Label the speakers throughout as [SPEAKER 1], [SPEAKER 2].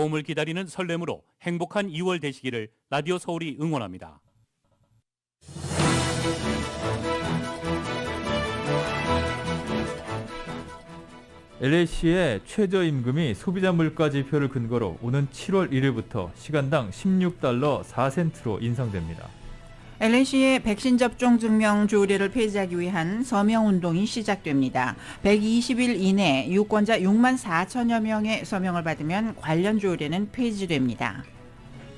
[SPEAKER 1] 봄을 기다리는 설렘으로 행복한 2월 되시기를 라디오 서울이 응원합니다.
[SPEAKER 2] LA시의 최저임금이 소비자 물가지표를 근거로 오는 7월 1일부터 시간당 16달러 4센트로 인상됩니다.
[SPEAKER 3] LA시의 백신 접종 증명 조례를 폐지하기 위한 서명운동이 시작됩니다. 120일 이내 유권자 6만 4천여 명의 서명을 받으면 관련 조례는 폐지됩니다.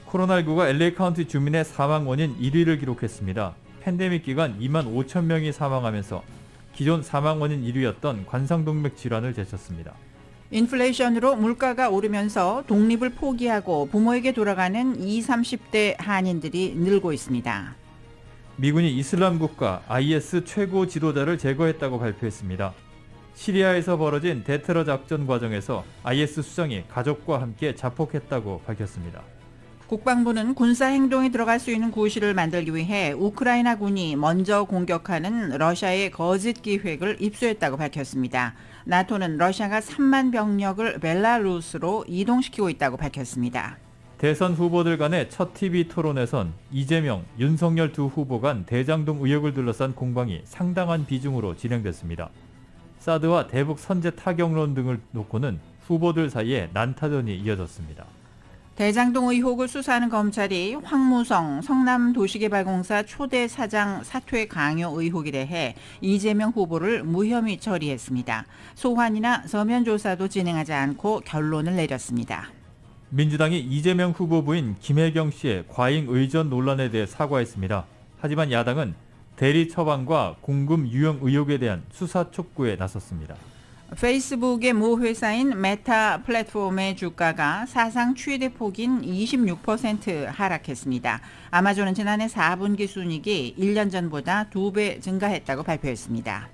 [SPEAKER 2] 코로나19가 LA 카운티 주민의 사망 원인 1위를 기록했습니다. 팬데믹 기간 2만 5천 명이 사망하면서 기존 사망 원인 1위였던 관상동맥 질환을 제쳤습니다.
[SPEAKER 3] 인플레이션으로 물가가 오르면서 독립을 포기하고 부모에게 돌아가는 20, 30대 한인들이 늘고 있습니다.
[SPEAKER 2] 미군이 이슬람 국가 IS 최고 지도자를 제거했다고 발표했습니다. 시리아에서 벌어진 대테러 작전 과정에서 IS 수장이 가족과 함께 자폭했다고 밝혔습니다.
[SPEAKER 3] 국방부는 군사 행동에 들어갈 수 있는 구실을 만들기 위해 우크라이나 군이 먼저 공격하는 러시아의 거짓 기획을 입수했다고 밝혔습니다. 나토는 러시아가 3만 병력을 벨라루스로 이동시키고 있다고 밝혔습니다.
[SPEAKER 2] 대선 후보들 간의 첫 TV 토론에선 이재명, 윤석열 두 후보 간 대장동 의혹을 둘러싼 공방이 상당한 비중으로 진행됐습니다. 사드와 대북 선제 타격론 등을 놓고는 후보들 사이에 난타전이 이어졌습니다.
[SPEAKER 3] 대장동 의혹을 수사하는 검찰이 황무성 성남도시개발공사 초대 사장 사퇴 강요 의혹에 대해 이재명 후보를 무혐의 처리했습니다. 소환이나 서면 조사도 진행하지 않고 결론을 내렸습니다.
[SPEAKER 2] 민주당이 이재명 후보 부인 김혜경 씨의 과잉 의전 논란에 대해 사과했습니다. 하지만 야당은 대리 처방과 공금 유용 의혹에 대한 수사 촉구에 나섰습니다.
[SPEAKER 3] 페이스북의 모 회사인 메타 플랫폼의 주가가 사상 최대폭인 26% 하락했습니다. 아마존은 지난해 4분기 순이익이 1년 전보다 2배 증가했다고 발표했습니다.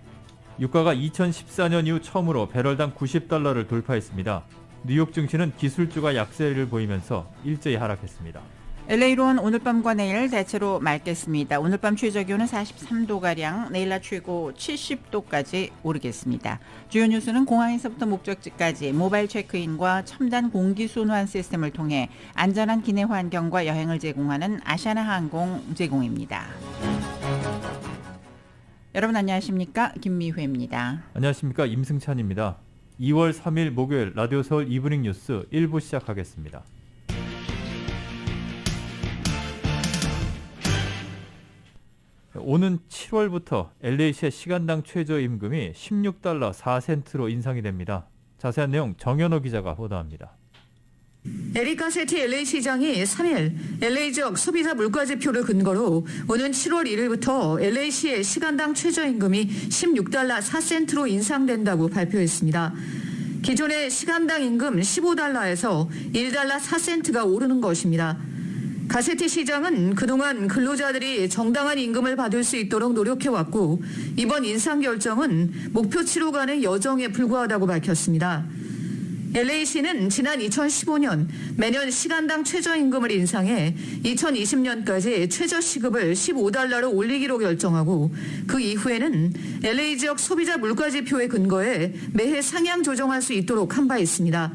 [SPEAKER 2] 유가가 2014년 이후 처음으로 배럴당 90달러를 돌파했습니다. 뉴욕 증시는 기술주가 약세를 보이면서 일제히 하락했습니다.
[SPEAKER 3] LA로는 오늘 밤과 내일 대체로 맑겠습니다. 오늘 밤 최저기온은 43도가량, 내일 낮 최고 70도까지 오르겠습니다. 주요 뉴스는 공항에서부터 목적지까지 모바일 체크인과 첨단 공기순환 시스템을 통해 안전한 기내 환경과 여행을 제공하는 아시아나 항공 제공입니다. 여러분 안녕하십니까? 김미회입니다.
[SPEAKER 2] 안녕하십니까? 임승찬입니다. 2월 3일 목요일 라디오 서울 이브닝 뉴스 1부 시작하겠습니다. 오는 7월부터 LA시의 시간당 최저임금이 16달러 4센트로 인상이 됩니다. 자세한 내용 정현호 기자가 보도합니다.
[SPEAKER 4] 에릭 가세티 LA시장이 3일 LA 지역 소비자 물가지표를 근거로 오는 7월 1일부터 LA시의 시간당 최저임금이 16달러 4센트로 인상된다고 발표했습니다. 기존의 시간당 임금 15달러에서 1달러 4센트가 오르는 것입니다. 가세티 시장은 그동안 근로자들이 정당한 임금을 받을 수 있도록 노력해왔고 이번 인상 결정은 목표치로 가는 여정에 불과하다고 밝혔습니다. LA시는 지난 2015년 매년 시간당 최저임금을 인상해 2020년까지 최저시급을 15달러로 올리기로 결정하고 그 이후에는 LA 지역 소비자 물가지표에 근거해 매해 상향 조정할 수 있도록 한 바 있습니다.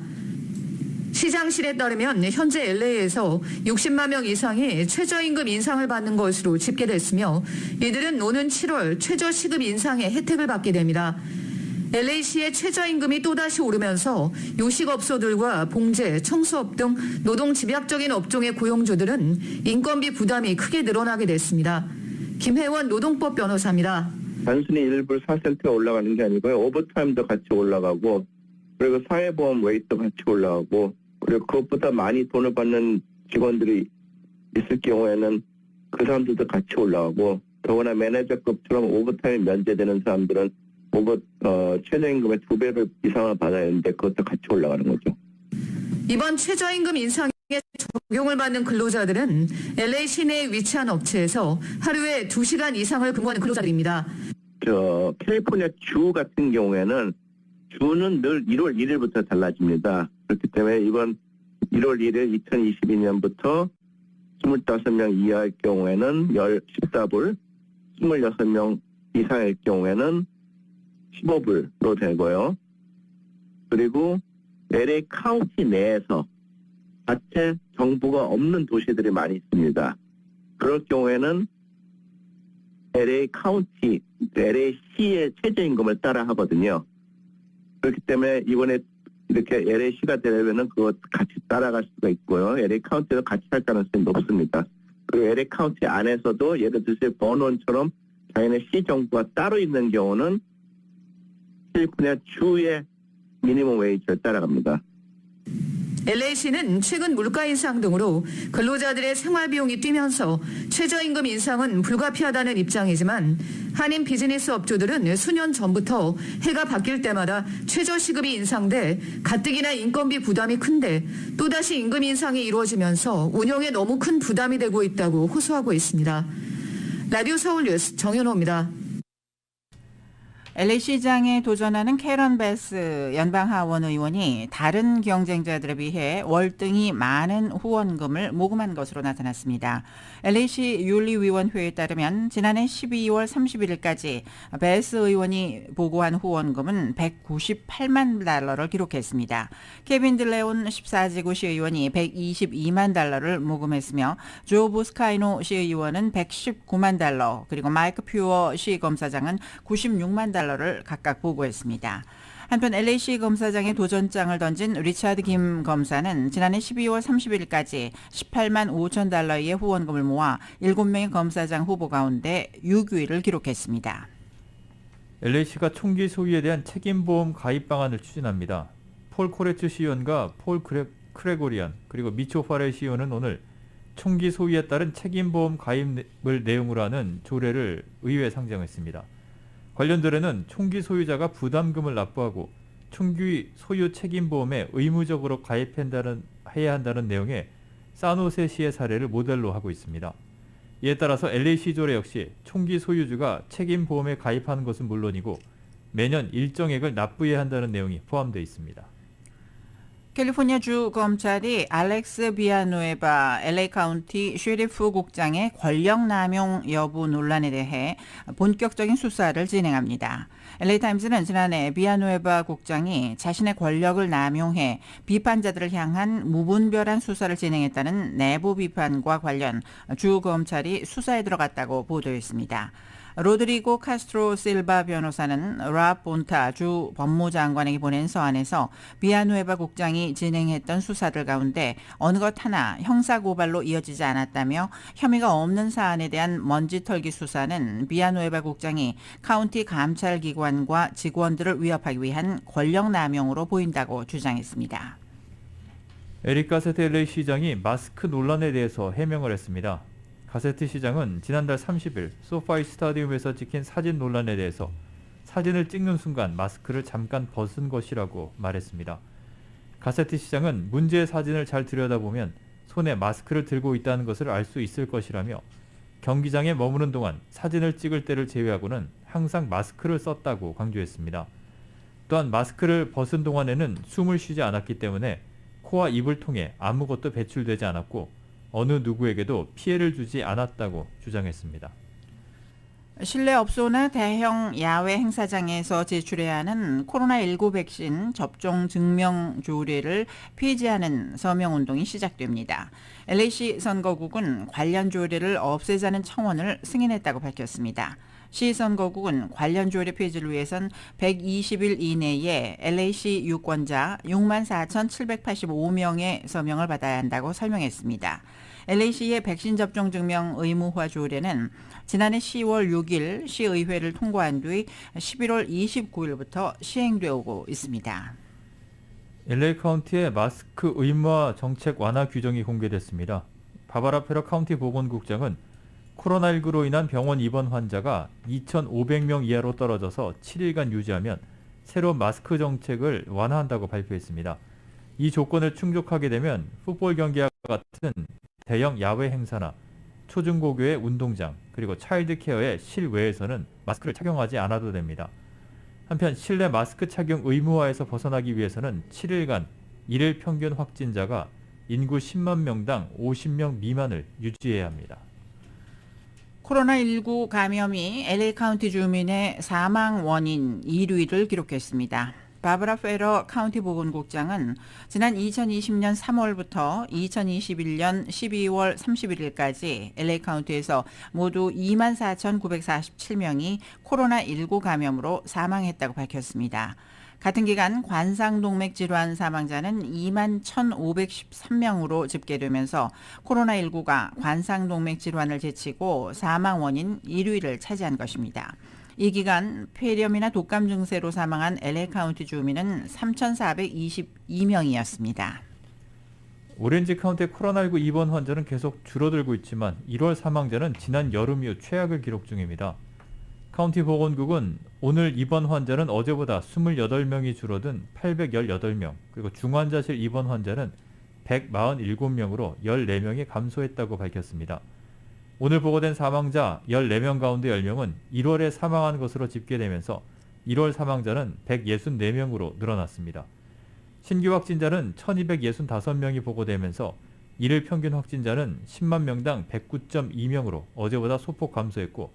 [SPEAKER 4] 시장실에 따르면 현재 LA에서 60만 명 이상이 최저임금 인상을 받는 것으로 집계됐으며 이들은 오는 7월 최저시급 인상의 혜택을 받게 됩니다. LA시의 최저임금이 또다시 오르면서 요식업소들과 봉제, 청소업 등 노동 집약적인 업종의 고용주들은 인건비 부담이 크게 늘어나게 됐습니다. 김혜원 노동법 변호사입니다.
[SPEAKER 5] 단순히 일부 4센트가 올라가는 게 아니고요. 오버타임도 같이 올라가고 그리고 사회보험 웨이트도 같이 올라가고 그리고 그것보다 많이 돈을 받는 직원들이 있을 경우에는 그 사람들도 같이 올라가고 더구나 매니저급처럼 오버타임 면제되는 사람들은 최저임금의 2배를 이상을 받아야 하는데 그것도 같이 올라가는 거죠.
[SPEAKER 4] 이번 최저임금 인상에 적용을 받는 근로자들은 LA 시내에 위치한 업체에서 하루에 2시간 이상을 근무하는 근로자들입니다.
[SPEAKER 5] 캘리포니아 주 같은 경우에는 주는 늘 1월 1일부터 달라집니다. 그렇기 때문에 이번 1월 1일 2022년부터 25명 이하의 경우에는 14불, 26명 이상의 경우에는 15불로 되고요. 그리고 LA 카운티 내에서 자체 정부가 없는 도시들이 많이 있습니다. 그럴 경우에는 LA 카운티, LA 시의 최저임금을 따라 하거든요. 그렇기 때문에 이번에 이렇게 LA 시가 되려면은 그거 같이 따라갈 수가 있고요. LA 카운티도 같이 할 가능성이 높습니다. 그리고 LA 카운티 안에서도 예를 들어서 버논처럼 자기네 시 정부가 따로 있는 경우는 캘리포니아 주의 미니멈 웨이지를 따라갑니다.
[SPEAKER 4] LA시는 최근 물가 인상 등으로 근로자들의 생활비용이 뛰면서 최저임금 인상은 불가피하다는 입장이지만 한인 비즈니스 업주들은 수년 전부터 해가 바뀔 때마다 최저시급이 인상돼 가뜩이나 인건비 부담이 큰데 또다시 임금 인상이 이루어지면서 운영에 너무 큰 부담이 되고 있다고 호소하고 있습니다. 라디오 서울 뉴스 정현호입니다.
[SPEAKER 3] LA 시장에 도전하는 캐런 베스 연방하원 의원이 다른 경쟁자들에 비해 월등히 많은 후원금을 모금한 것으로 나타났습니다. LA시 윤리위원회에 따르면 지난해 12월 31일까지 베스 의원이 보고한 후원금은 198만 달러를 기록했습니다. 케빈 들레온 14지구 시의원이 122만 달러를 모금했으며 조 부스카이노 시의원은 119만 달러, 그리고 마이크 퓨어 시검사장은 96만 달러를 각각 보고했습니다. 한편 LA시 검사장의 도전장을 던진 리차드 김 검사는 지난해 12월 30일까지 18만 5천 달러의 후원금을 모아 7명의 검사장 후보 가운데 6위를 기록했습니다.
[SPEAKER 2] LA시가 총기 소유에 대한 책임보험 가입 방안을 추진합니다. 폴 코레츠 시의원과 폴 크레고리안 그리고 미초 파레 시의원은 오늘 총기 소유에 따른 책임보험 가입을 내용으로 하는 조례를 의회에 상정했습니다. 관련 조례는 총기 소유자가 부담금을 납부하고 총기 소유 책임보험에 의무적으로 가입해야 한다는 내용의 사노세시의 사례를 모델로 하고 있습니다. 이에 따라서 LA시 조례 역시 총기 소유주가 책임보험에 가입하는 것은 물론이고 매년 일정액을 납부해야 한다는 내용이 포함되어 있습니다.
[SPEAKER 3] 캘리포니아 주 검찰이 알렉스 비아누에바 LA 카운티 쉐리프 국장의 권력 남용 여부 논란에 대해 본격적인 수사를 진행합니다. LA 타임스는 지난해 비아누에바 국장이 자신의 권력을 남용해 비판자들을 향한 무분별한 수사를 진행했다는 내부 비판과 관련 주 검찰이 수사에 들어갔다고 보도했습니다. 로드리고 카스트로 실바 변호사는 랍 본타 주 법무장관에게 보낸 서한에서 비아누에바 국장이 진행했던 수사들 가운데 어느 것 하나 형사고발로 이어지지 않았다며 혐의가 없는 사안에 대한 먼지털기 수사는 비아누에바 국장이 카운티 감찰기관과 직원들을 위협하기 위한 권력남용으로 보인다고 주장했습니다.
[SPEAKER 2] 에릭 가세트 LA 시장이 마스크 논란에 대해서 해명을 했습니다. 가세트 시장은 지난달 30일 소파이 스타디움에서 찍힌 사진 논란에 대해서 사진을 찍는 순간 마스크를 잠깐 벗은 것이라고 말했습니다. 가세트 시장은 문제의 사진을 잘 들여다보면 손에 마스크를 들고 있다는 것을 알 수 있을 것이라며 경기장에 머무는 동안 사진을 찍을 때를 제외하고는 항상 마스크를 썼다고 강조했습니다. 또한 마스크를 벗은 동안에는 숨을 쉬지 않았기 때문에 코와 입을 통해 아무것도 배출되지 않았고 어느 누구에게도 피해를 주지 않았다고 주장했습니다.
[SPEAKER 3] 실내 업소나 대형 야외 행사장에서 제출해야 하는 코로나19 백신 접종 증명 조례를 폐지하는 서명운동이 시작됩니다. LA시 선거국은 관련 조례를 없애자는 청원을 승인했다고 밝혔습니다. 시선거국은 관련 조례 폐지를 위해선 120일 이내에 LA시 유권자 64,785명의 서명을 받아야 한다고 설명했습니다. LA시의 백신 접종 증명 의무화 조례는 지난해 10월 6일 시의회를 통과한 뒤 11월 29일부터 시행되고 있습니다.
[SPEAKER 2] LA 카운티의 마스크 의무화 정책 완화 규정이 공개됐습니다. 바바라 페러 카운티 보건국장은 코로나19로 인한 병원 입원 환자가 2,500명 이하로 떨어져서 7일간 유지하면 새로운 마스크 정책을 완화한다고 발표했습니다. 이 조건을 충족하게 되면 풋볼 경기와 같은 대형 야외 행사나 초중고교의 운동장 그리고 차일드 케어의 실외에서는 마스크를 착용하지 않아도 됩니다. 한편 실내 마스크 착용 의무화에서 벗어나기 위해서는 7일간 일일 평균 확진자가 인구 10만 명당 50명 미만을 유지해야 합니다.
[SPEAKER 3] 코로나19 감염이 LA 카운티 주민의 사망 원인 1위를 기록했습니다. 바브라 페러 카운티 보건국장은 지난 2020년 3월부터 2021년 12월 31일까지 LA 카운티에서 모두 24,947명이 코로나19 감염으로 사망했다고 밝혔습니다. 같은 기간 관상동맥 질환 사망자는 21,513명으로 집계되면서 코로나19가 관상동맥 질환을 제치고 사망 원인 1위를 차지한 것입니다. 이 기간 폐렴이나 독감 증세로 사망한 LA 카운티 주민은 3,422명이었습니다.
[SPEAKER 2] 오렌지 카운티의 코로나19 입원 환자는 계속 줄어들고 있지만 1월 사망자는 지난 여름 이후 최악을 기록 중입니다. 카운티 보건국은 오늘 입원 환자는 어제보다 28명이 줄어든 818명, 그리고 중환자실 입원 환자는 147명으로 14명이 감소했다고 밝혔습니다. 오늘 보고된 사망자 14명 가운데 10명은 1월에 사망한 것으로 집계되면서 1월 사망자는 164명으로 늘어났습니다. 신규 확진자는 1265명이 보고되면서 일일 평균 확진자는 10만 명당 109.2명으로 어제보다 소폭 감소했고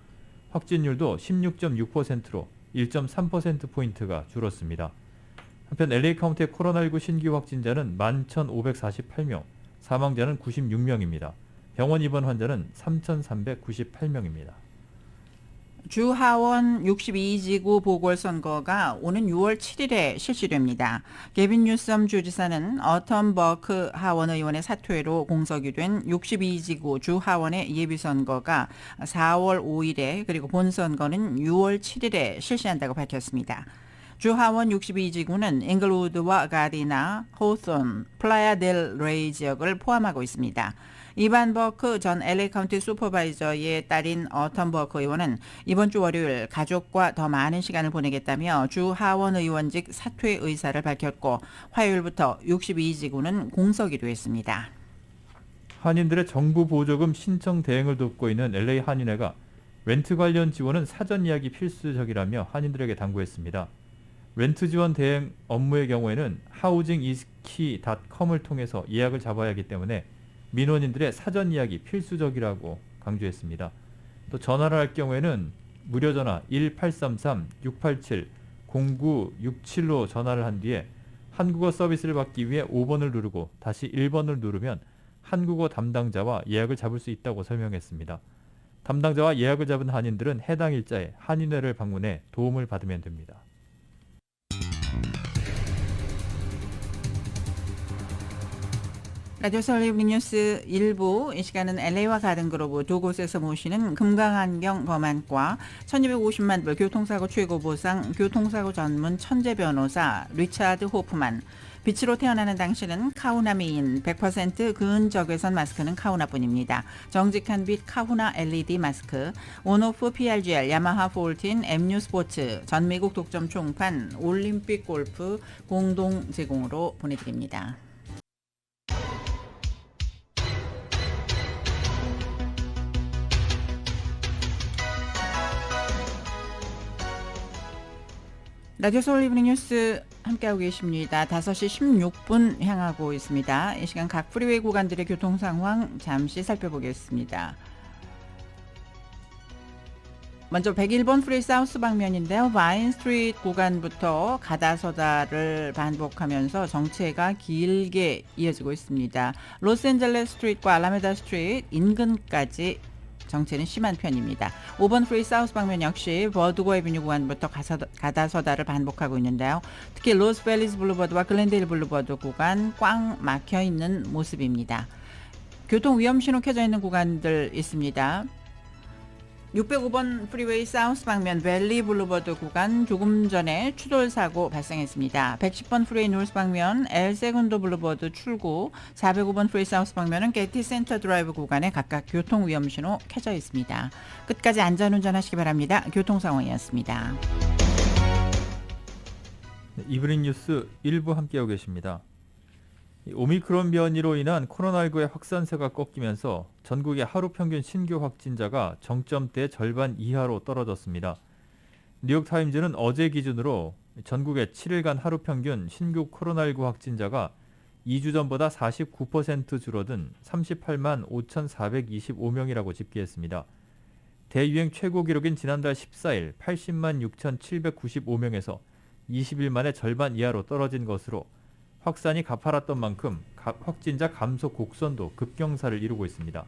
[SPEAKER 2] 확진율도 16.6%로 1.3%포인트가 줄었습니다. 한편 LA 카운티의 코로나19 신규 확진자는 11,548명, 사망자는 96명입니다. 병원 입원 환자는 3,398명입니다.
[SPEAKER 3] 주 하원 62지구 보궐선거가 오는 6월 7일에 실시됩니다. 게빈 뉴섬 주지사는 어텀 버크 하원 의원의 사퇴로 공석이 된 62지구 주 하원의 예비선거가 4월 5일에 그리고 본선거는 6월 7일에 실시한다고 밝혔습니다. 주 하원 62지구는 잉글우드와 가디나, 호손, 플라야 델 레이 지역을 포함하고 있습니다. 이반 버크 전 LA 카운티 슈퍼바이저의 딸인 어텀 버크 의원은 이번 주 월요일 가족과 더 많은 시간을 보내겠다며 주 하원 의원직 사퇴 의사를 밝혔고 화요일부터 62지구는 공석이 됐습니다.
[SPEAKER 2] 한인들의 정부 보조금 신청 대행을 돕고 있는 LA 한인회가 렌트 관련 지원은 사전 예약이 필수적이라며 한인들에게 당부했습니다. 렌트 지원 대행 업무의 경우에는 housingIsKey.com을 통해서 예약을 잡아야 하기 때문에 민원인들의 사전 예약이 필수적이라고 강조했습니다. 또 전화를 할 경우에는 무료 전화 1833-687-0967로 전화를 한 뒤에 한국어 서비스를 받기 위해 5번을 누르고 다시 1번을 누르면 한국어 담당자와 예약을 잡을 수 있다고 설명했습니다. 담당자와 예약을 잡은 한인들은 해당 일자에 한인회를 방문해 도움을 받으면 됩니다.
[SPEAKER 3] 라디오 서울 이브닝 뉴스 1부, 이 시간은 LA와 가든그로브 두 곳에서 모시는 금강환경 범안과 1250만 불 교통사고 최고보상 교통사고 전문 천재 변호사 리차드 호프만, 빛으로 태어나는 당신은 카우나 미인 100% 근적외선 마스크는 카우나뿐입니다. 정직한 빛 카우나 LED 마스크, 온오프 PRGL, 야마하 폴틴, MU 스포츠, 전미국 독점 총판, 올림픽 골프 공동 제공으로 보내드립니다. 라디오 서울 이브닝 뉴스 함께하고 계십니다. 5시 16분 향하고 있습니다. 이 시간 각 프리웨이 구간들의 교통 상황 잠시 살펴보겠습니다. 먼저 101번 프리웨이 사우스 방면인데요. 바인 스트리트 구간부터 가다서다를 반복하면서 정체가 길게 이어지고 있습니다. 로스앤젤레스 스트리트과 알라메다 스트리트 인근까지 정체는 심한 편입니다. 5번 프리 사우스 방면 역시 버드고 애비뉴 구간부터 가다서다를 반복하고 있는데요. 특히 로스밸리스 블루버드와 글렌데일 블루버드 구간 꽉 막혀 있는 모습입니다. 교통 위험 신호 켜져 있는 구간들 있습니다. 605번 프리웨이 사우스 방면 밸리 블루버드 구간 조금 전에 추돌 사고 발생했습니다. 110번 프리웨이 노스 방면 엘 세군도 블루버드 출구, 405번 프리웨이 사우스 방면은 게티 센터 드라이브 구간에 각각 교통 위험 신호 켜져 있습니다. 끝까지 안전운전 하시기 바랍니다. 교통 상황이었습니다.
[SPEAKER 2] 이브닝 뉴스 1부 함께하고 계십니다. 오미크론 변이로 인한 코로나19의 확산세가 꺾이면서 전국의 하루 평균 신규 확진자가 정점대 절반 이하로 떨어졌습니다. 뉴욕타임즈는 어제 기준으로 전국의 7일간 하루 평균 신규 코로나19 확진자가 2주 전보다 49% 줄어든 38만 5,425명이라고 집계했습니다. 대유행 최고 기록인 지난달 14일 80만 6,795명에서 20일 만에 절반 이하로 떨어진 것으로 확산이 가파랐던 만큼 확진자 감소 곡선도 급경사를 이루고 있습니다.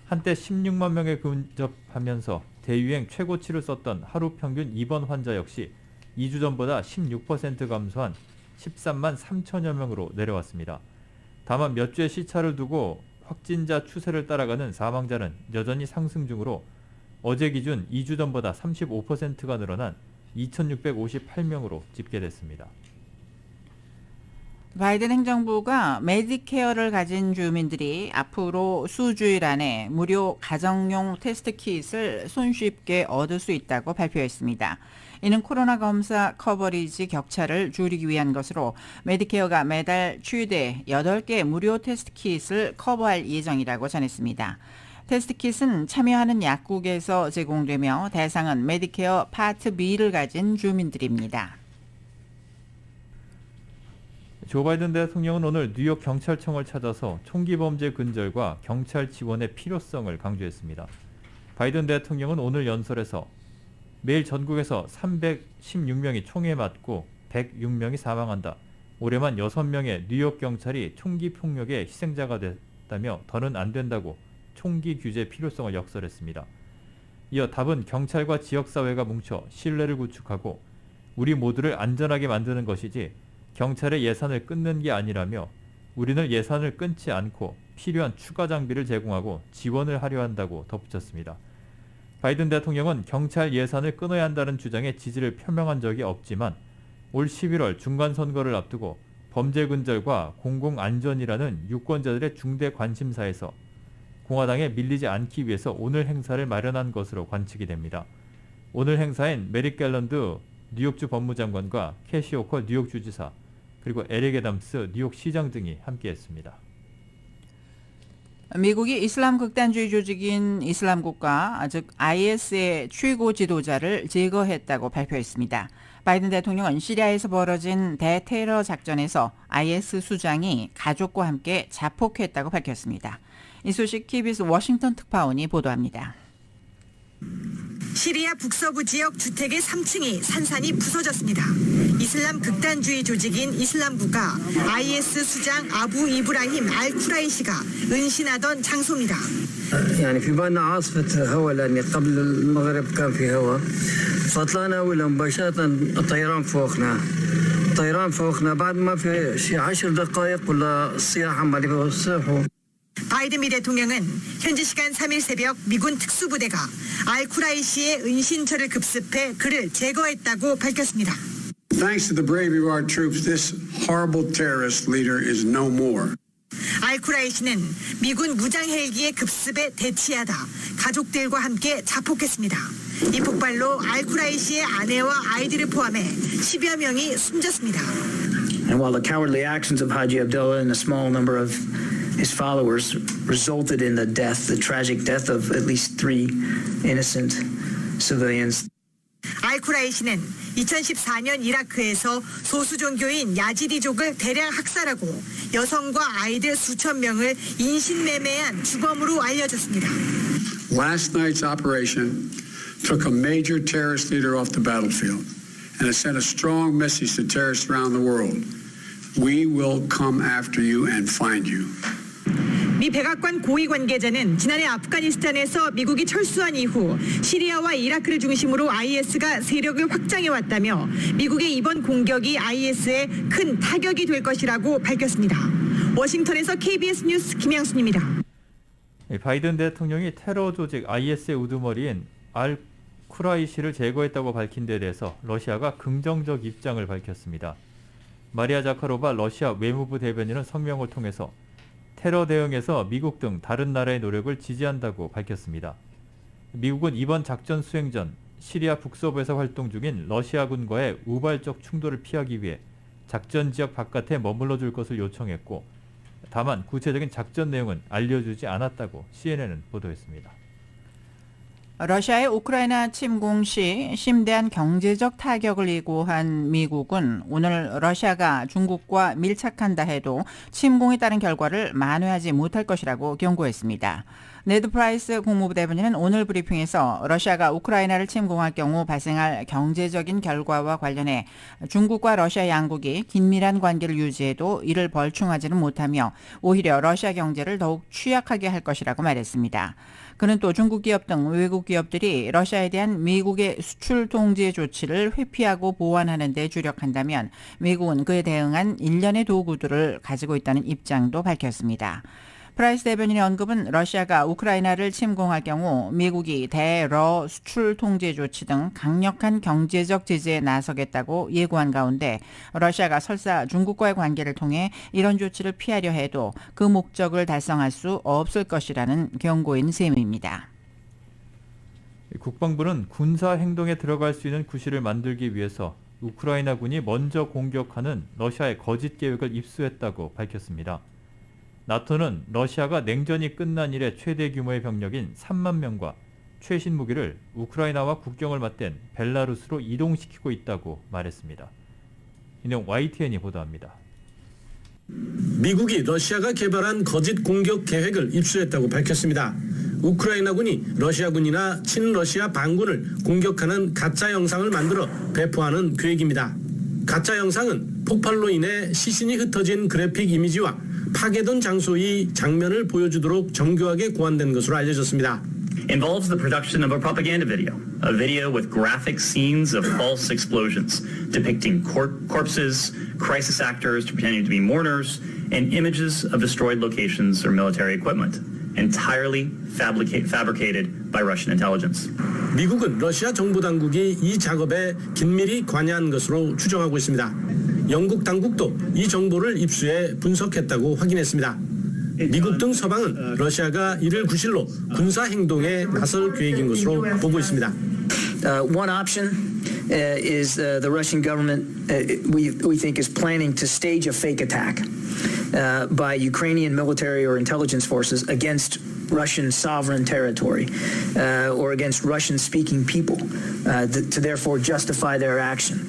[SPEAKER 2] 한때 16만 명에 근접하면서 대유행 최고치를 썼던 하루 평균 입원 환자 역시 2주 전보다 16% 감소한 13만 3천여 명으로 내려왔습니다. 다만 몇 주의 시차를 두고 확진자 추세를 따라가는 사망자는 여전히 상승 중으로 어제 기준 2주 전보다 35%가 늘어난 2,658명으로 집계됐습니다.
[SPEAKER 3] 바이든 행정부가 메디케어를 가진 주민들이 앞으로 수주일 안에 무료 가정용 테스트 킷을 손쉽게 얻을 수 있다고 발표했습니다. 이는 코로나 검사 커버리지 격차를 줄이기 위한 것으로 메디케어가 매달 최대 8개 무료 테스트 킷을 커버할 예정이라고 전했습니다. 테스트 킷은 참여하는 약국에서 제공되며 대상은 메디케어 파트 B를 가진 주민들입니다.
[SPEAKER 2] 조 바이든 대통령은 오늘 뉴욕 경찰청을 찾아서 총기 범죄 근절과 경찰 지원의 필요성을 강조했습니다. 바이든 대통령은 오늘 연설에서 매일 전국에서 316명이 총에 맞고 106명이 사망한다. 올해만 6명의 뉴욕 경찰이 총기 폭력의 희생자가 됐다며 더는 안 된다고 총기 규제 필요성을 역설했습니다. 이어 답은 경찰과 지역사회가 뭉쳐 신뢰를 구축하고 우리 모두를 안전하게 만드는 것이지 경찰의 예산을 끊는 게 아니라며 우리는 예산을 끊지 않고 필요한 추가 장비를 제공하고 지원을 하려 한다고 덧붙였습니다. 바이든 대통령은 경찰 예산을 끊어야 한다는 주장에 지지를 표명한 적이 없지만 올 11월 중간선거를 앞두고 범죄 근절과 공공안전이라는 유권자들의 중대 관심사에서 공화당에 밀리지 않기 위해서 오늘 행사를 마련한 것으로 관측이 됩니다. 오늘 행사엔 메릭 갤런드 뉴욕주 법무장관과 캐시 호커 뉴욕 주지사 그리고 에릭 애담스 뉴욕 시장 등이 함께했습니다.
[SPEAKER 3] 미국이 이슬람 극단주의 조직인 이슬람국가, 즉 IS의 최고 지도자를 제거했다고 발표했습니다. 바이든 대통령은 시리아에서 벌어진 대테러 작전에서 IS 수장이 가족과 함께 자폭했다고 밝혔습니다. 이 소식 KBS 워싱턴 특파원이 보도합니다.
[SPEAKER 6] 시리아 북서부 지역 주택의 3층이 산산이 부서졌습니다. 이슬람 극단주의 조직인 이슬람국가 IS 수장 아부 이브라힘 알쿠라이시가 은신하던 장소입니다.
[SPEAKER 7] يعني في بالنا عاصفة هواء لأن قبل المغرب كان في هواء فطلعنا ولا مباشرة الطيران فوقنا بعد ما في شي 10 دقائق ولا الصياح عمال يصيحوا.
[SPEAKER 6] 바이든 미 대통령은 현지 시간 3일 새벽 미군 특수부대가 알쿠라이시의 은신처를 급습해 그를 제거했다고 밝혔습니다.
[SPEAKER 8] Thanks to the bravery of our troops, this horrible terrorist leader is no more.
[SPEAKER 6] 알쿠라이시는 미군 무장 헬기의 급습에 대치하다 가족들과 함께 자폭했습니다. 이 폭발로 알쿠라이시의 아내와 아이들을 포함해 10여 명이 숨졌습니다.
[SPEAKER 7] And while the cowardly actions of Haji Abdullah and a small number of his followers resulted in the tragic death of at least 3 innocent civilians.
[SPEAKER 6] 알쿠라이시는 2014년 이라크에서 소수 종교인 야지디족을 대량 학살하고 여성과 아이들 수천 명을 인신매매한 주범으로 알려졌습니다.
[SPEAKER 8] Last night's operation took a major terrorist leader off the battlefield, and it sent a strong message to terrorists around the world. We will come after you and find you.
[SPEAKER 6] 미 백악관 고위 관계자는 지난해 아프가니스탄에서 미국이 철수한 이후 시리아와 이라크를 중심으로 IS가 세력을 확장해왔다며 미국의 이번 공격이 IS에 큰 타격이 될 것이라고 밝혔습니다. 워싱턴에서 KBS 뉴스 김양순입니다.
[SPEAKER 2] 바이든 대통령이 테러 조직 IS의 우두머리인 알쿠라이시를 제거했다고 밝힌 데 대해서 러시아가 긍정적 입장을 밝혔습니다. 마리아 자카로바 러시아 외무부 대변인은 성명을 통해서 테러 대응에서 미국 등 다른 나라의 노력을 지지한다고 밝혔습니다. 미국은 이번 작전 수행 전 시리아 북서부에서 활동 중인 러시아군과의 우발적 충돌을 피하기 위해 작전 지역 바깥에 머물러 줄 것을 요청했고 다만 구체적인 작전 내용은 알려주지 않았다고 CNN은 보도했습니다.
[SPEAKER 3] 러시아의 우크라이나 침공 시 심대한 경제적 타격을 예고한 미국은 오늘 러시아가 중국과 밀착한다 해도 침공에 따른 결과를 만회하지 못할 것이라고 경고했습니다. 네드 프라이스 국무부 대변인은 오늘 브리핑에서 러시아가 우크라이나를 침공할 경우 발생할 경제적인 결과와 관련해 중국과 러시아 양국이 긴밀한 관계를 유지해도 이를 벌충하지는 못하며 오히려 러시아 경제를 더욱 취약하게 할 것이라고 말했습니다. 그는 또 중국 기업 등 외국 기업들이 러시아에 대한 미국의 수출 통제 조치를 회피하고 보완하는 데 주력한다면 미국은 그에 대응한 일련의 도구들을 가지고 있다는 입장도 밝혔습니다. 프라이스 대변인의 언급은 러시아가 우크라이나를 침공할 경우 미국이 대러 수출 통제 조치 등 강력한 경제적 제재에 나서겠다고 예고한 가운데 러시아가 설사 중국과의 관계를 통해 이런 조치를 피하려 해도 그 목적을 달성할 수 없을 것이라는 경고인 셈입니다.
[SPEAKER 2] 국방부는 군사 행동에 들어갈 수 있는 구실을 만들기 위해서 우크라이나군이 먼저 공격하는 러시아의 거짓 계획을 입수했다고 밝혔습니다. 나토는 러시아가 냉전이 끝난 이래 최대 규모의 병력인 3만 명과 최신 무기를 우크라이나와 국경을 맞댄 벨라루스로 이동시키고 있다고 말했습니다. 이 내용 YTN이 보도합니다.
[SPEAKER 9] 미국이 러시아가 개발한 거짓 공격 계획을 입수했다고 밝혔습니다. 우크라이나군이 러시아군이나 친러시아 반군을 공격하는 가짜 영상을 만들어 배포하는 계획입니다. 가짜 영상은 폭발로 인해 시신이 흩어진 그래픽 이미지와 파괴된 장소의 장면을 보여주도록 정교하게 고안된 것으로 알려졌습니다.
[SPEAKER 10] Involves the production of a propaganda video, a video with graphic scenes of false explosions, depicting corpses, crisis actors pretending to be mourners, and images of destroyed locations or military equipment, entirely fabricated by Russian intelligence.
[SPEAKER 9] 미국은 러시아 정보당국이 이 작업에 긴밀히 관여한 것으로 추정하고 있습니다. 영국 당국도 이 정보를 입수해 분석했다고 확인했습니다. 미국 등 서방은 러시아가 이를 구실로 군사 행동에 나설 계획인 것으로 보고 있습니다.
[SPEAKER 7] One option is the Russian government, we think, is planning to stage a fake attack by Ukrainian military or intelligence forces against Russian sovereign territory or against Russian-speaking people to therefore justify their action.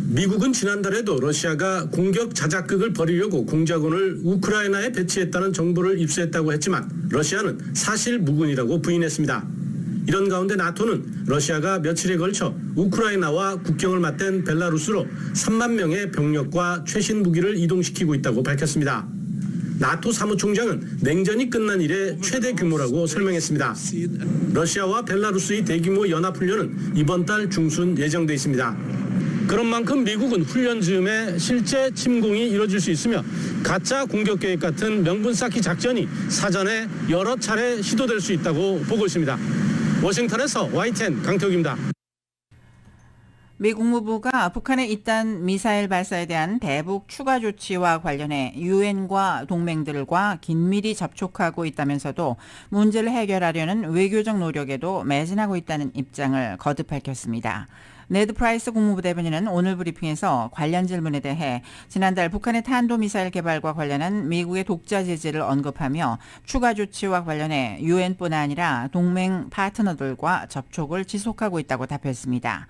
[SPEAKER 9] 미국은 지난달에도 러시아가 공격 자작극을 벌이려고 공작원을 우크라이나에 배치했다는 정보를 입수했다고 했지만 러시아는 사실 무근이라고 부인했습니다. 이런 가운데 나토는 러시아가 며칠에 걸쳐 우크라이나와 국경을 맞댄 벨라루스로 3만 명의 병력과 최신 무기를 이동시키고 있다고 밝혔습니다. 나토 사무총장은 냉전이 끝난 이래 최대 규모라고 설명했습니다. 러시아와 벨라루스의 대규모 연합훈련은 이번 달 중순 예정돼 있습니다. 그런 만큼 미국은 훈련 즈음에 실제 침공이 이뤄질 수 있으며 가짜 공격 계획 같은 명분 쌓기 작전이 사전에 여러 차례 시도될 수 있다고 보고 있습니다. 워싱턴에서 YTN 강태욱입니다.
[SPEAKER 3] 미 국무부가 북한의 잇단 미사일 발사에 대한 대북 추가 조치와 관련해 유엔과 동맹들과 긴밀히 접촉하고 있다면서도 문제를 해결하려는 외교적 노력에도 매진하고 있다는 입장을 거듭 밝혔습니다. 네드 프라이스 국무부 대변인은 오늘 브리핑에서 관련 질문에 대해 지난달 북한의 탄도미사일 개발과 관련한 미국의 독자 제재를 언급하며 추가 조치와 관련해 유엔뿐 아니라 동맹 파트너들과 접촉을 지속하고 있다고 답했습니다.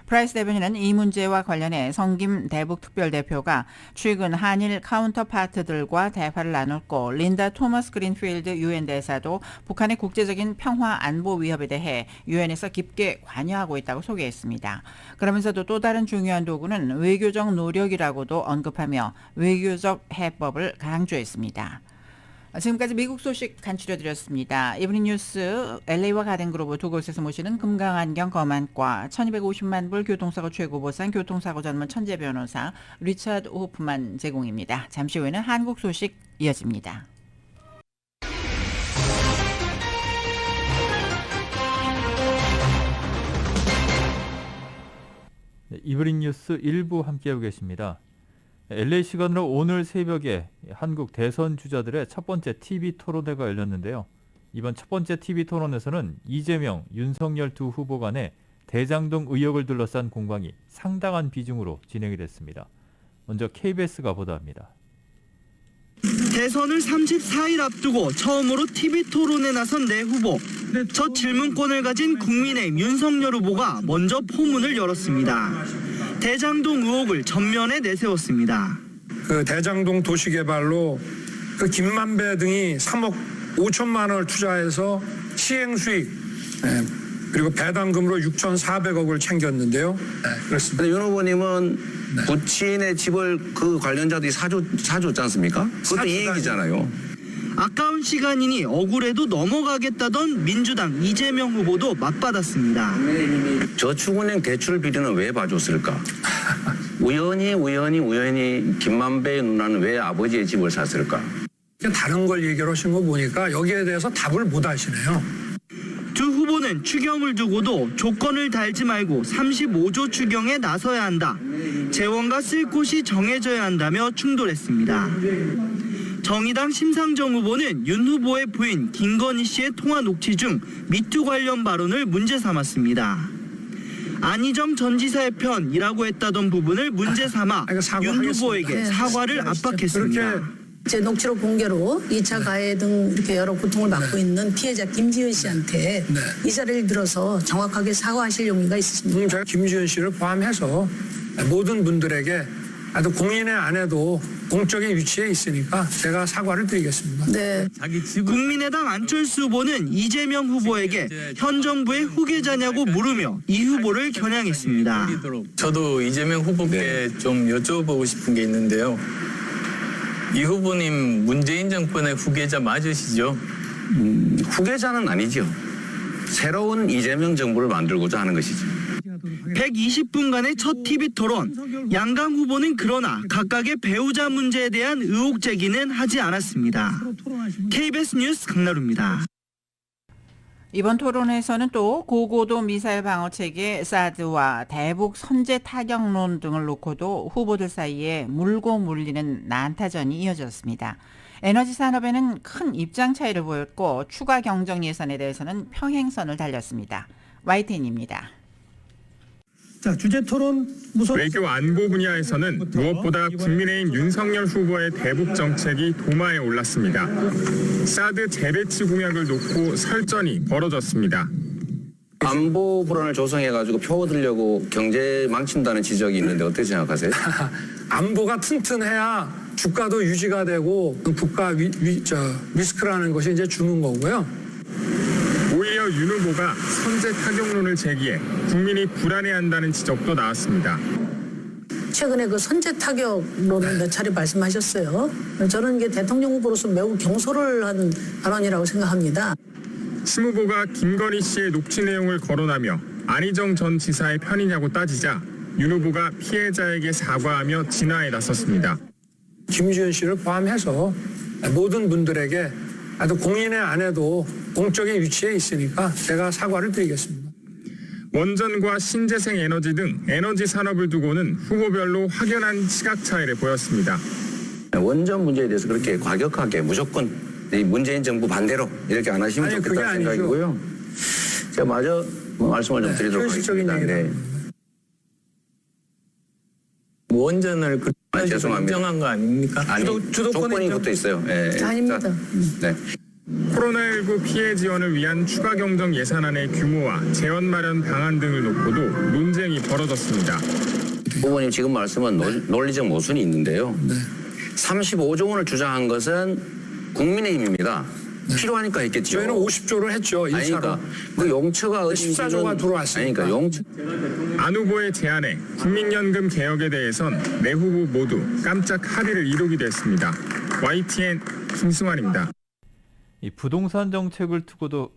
[SPEAKER 3] 프라이스 대변인은 이 문제와 관련해 성김 대북 특별대표가 최근 한일 카운터파트들과 대화를 나눴고 린다 토머스 그린필드 유엔 대사도 북한의 국제적인 평화 안보 위협에 대해 유엔에서 깊게 관여하고 있다고 소개했습니다. 그러면서도 또 다른 중요한 도구는 외교적 노력이라고도 언급하며 외교적 해법을 강조했습니다. 지금까지 미국 소식 간추려드렸습니다. 이브닝 뉴스 LA와 가든그룹 두 곳에서 모시는 금강안경 검안과 1250만 불 교통사고 최고보상 교통사고 전문 천재 변호사 리처드 호프만 제공입니다. 잠시 후에는 한국 소식 이어집니다.
[SPEAKER 2] 이브닝 뉴스 1부 함께하고 계십니다. LA 시간으로 오늘 새벽에 한국 대선 주자들의 첫 번째 TV 토론회가 열렸는데요. 이번 첫 번째 TV 토론에서는 이재명, 윤석열 두 후보 간의 대장동 의혹을 둘러싼 공방이 상당한 비중으로 진행이 됐습니다. 먼저 KBS가 보도합니다.
[SPEAKER 11] 대선을 34일 앞두고 처음으로 TV 토론에 나선 네 후보. 첫 질문권을 가진 국민의힘 윤석열 후보가 먼저 포문을 열었습니다. 대장동 의혹을 전면에 내세웠습니다.
[SPEAKER 8] 그 대장동 도시개발로 그 김만배 등이 3억 5천만 원을 투자해서 시행 수익 그리고 배당금으로 6,400억을 챙겼는데요. 그렇습니다.
[SPEAKER 12] 윤 후보님은 부친의 집을 그 관련자들이 사줬지 않습니까? 그것도 이 얘기잖아요.
[SPEAKER 11] 아까운 시간이니 억울해도 넘어가겠다던 민주당 이재명 후보도 맞받았습니다.
[SPEAKER 12] 저축은행 대출 비리는 왜 봐줬을까? 우연히 김만배 누나는 왜 아버지의 집을 샀을까?
[SPEAKER 8] 다른 걸 얘기를 하신 거 보니까 여기에 대해서 답을 못 하시네요.
[SPEAKER 11] 두 후보는 추경을 두고도 조건을 달지 말고 35조 추경에 나서야 한다. 재원과 쓸 곳이 정해져야 한다며 충돌했습니다. 정의당 심상정 후보는 윤 후보의 부인 김건희 씨의 통화 녹취 중 미투 관련 발언을 문제 삼았습니다. 안희정 전 지사의 편이라고 했다던 부분을 문제 삼아 윤 후보에게 사과를 압박했습니다.
[SPEAKER 13] 제 녹취록 공개로 2차 가해 등 이렇게 여러 고통을 받고 있는 피해자 김지은 씨한테 이 자리를 들어서 정확하게 사과하실 용의가 있으십니까?
[SPEAKER 8] 제가 김지은 씨를 포함해서 모든 분들에게 아주 공인의 안에도 공적인 위치에 있으니까 제가 사과를 드리겠습니다.
[SPEAKER 13] 네.
[SPEAKER 11] 국민의당 안철수 후보는 이재명 후보에게 현 정부의 후계자냐고 물으며 이 후보를 겨냥했습니다.
[SPEAKER 14] 저도 이재명 후보께 좀 여쭤보고 싶은 게 있는데요. 이 후보님 문재인 정권의 후계자 맞으시죠?
[SPEAKER 12] 후계자는 아니죠. 새로운 이재명 정부를 만들고자 하는 것이죠.
[SPEAKER 11] 120분간의 첫 TV 토론. 양강 후보는 그러나 각각의 배우자 문제에 대한 의혹 제기는 하지 않았습니다. KBS 뉴스 강나루입니다.
[SPEAKER 3] 이번 토론에서는 또 고고도 미사일 방어 체계 사드와 대북 선제 타격론 등을 놓고도 후보들 사이에 물고 물리는 난타전이 이어졌습니다. 에너지 산업에는 큰 입장 차이를 보였고 추가 경정 예산에 대해서는 평행선을 달렸습니다. YTN입니다.
[SPEAKER 15] 자, 주제 토론
[SPEAKER 16] 외교 안보 분야에서는 무엇보다 국민의힘 윤석열 후보의 대북 정책이 도마에 올랐습니다. 사드 재배치 공약을 놓고 설전이 벌어졌습니다.
[SPEAKER 12] 안보 불안을 조성해가지고 표 얻으려고 경제 망친다는 지적이 있는데 어떻게 생각하세요?
[SPEAKER 8] 안보가 튼튼해야 주가도 유지가 되고 국가 리스크라는 것이 이제 주는 거고요.
[SPEAKER 16] 오히려 윤 후보가 선제 타격론을 제기해 국민이 불안해한다는 지적도 나왔습니다.
[SPEAKER 13] 최근에 그 선제 타격론을 몇 차례 말씀하셨어요. 저는 이게 대통령 후보로서 매우 경솔을 한 발언이라고 생각합니다.
[SPEAKER 16] 심 후보가 김건희 씨의 녹취 내용을 거론하며 안희정 전 지사의 편이냐고 따지자 윤 후보가 피해자에게 사과하며 진화에 나섰습니다.
[SPEAKER 8] 김지은 씨를 포함해서 모든 분들에게 아주 공인의 안에도 공적인 위치에 있으니까 제가 사과를 드리겠습니다.
[SPEAKER 16] 원전과 신재생 에너지 등 에너지 산업을 두고는 후보별로 확연한 시각 차이를 보였습니다.
[SPEAKER 12] 원전 문제에 대해서 그렇게 과격하게 무조건 이 문재인 정부 반대로 이렇게 안 하시면 좋겠다는 생각이고요. 제가 마저 말씀을 좀 드리도록 하겠습니다. 네.
[SPEAKER 14] 원전을
[SPEAKER 12] 죄송합니다.
[SPEAKER 14] 인정한 거 아닙니까?
[SPEAKER 12] 아니, 조건이 것도 있어요. 네.
[SPEAKER 13] 아닙니다.
[SPEAKER 12] 네.
[SPEAKER 16] 코로나19 피해 지원을 위한 추가 경정 예산안의 규모와 재원 마련 방안 등을 놓고도 논쟁이 벌어졌습니다.
[SPEAKER 12] 후보님 지금 말씀은 논리적 모순이 있는데요. 35조 원을 주장한 것은 국민의힘입니다. 필요하니까 했겠죠.
[SPEAKER 8] 저희는 50조를 했죠. 1차로.
[SPEAKER 12] 아니, 그러니까 그 용처가
[SPEAKER 8] 14조가 들어왔으니까.
[SPEAKER 12] 아니, 그러니까 용처.
[SPEAKER 16] 안 후보의 제안에 국민연금 개혁에 대해선 내 후보 모두 깜짝 합의를 이루기도 했습니다. YTN 김승환입니다.
[SPEAKER 2] 이 부동산 정책을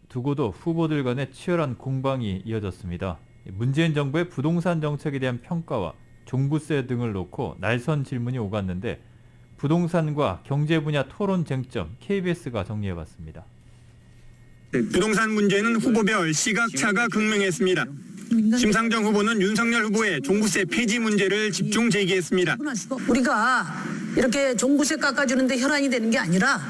[SPEAKER 2] 두고도 후보들 간의 치열한 공방이 이어졌습니다. 문재인 정부의 부동산 정책에 대한 평가와 종부세 등을 놓고 날선 질문이 오갔는데 부동산과 경제 분야 토론 쟁점 KBS가 정리해봤습니다.
[SPEAKER 15] 부동산 문제는 후보별 시각차가 극명했습니다. 심상정 후보는 윤석열 후보의 종부세 폐지 문제를 집중 제기했습니다.
[SPEAKER 13] 우리가 이렇게 종부세 깎아주는데 혈안이 되는 게 아니라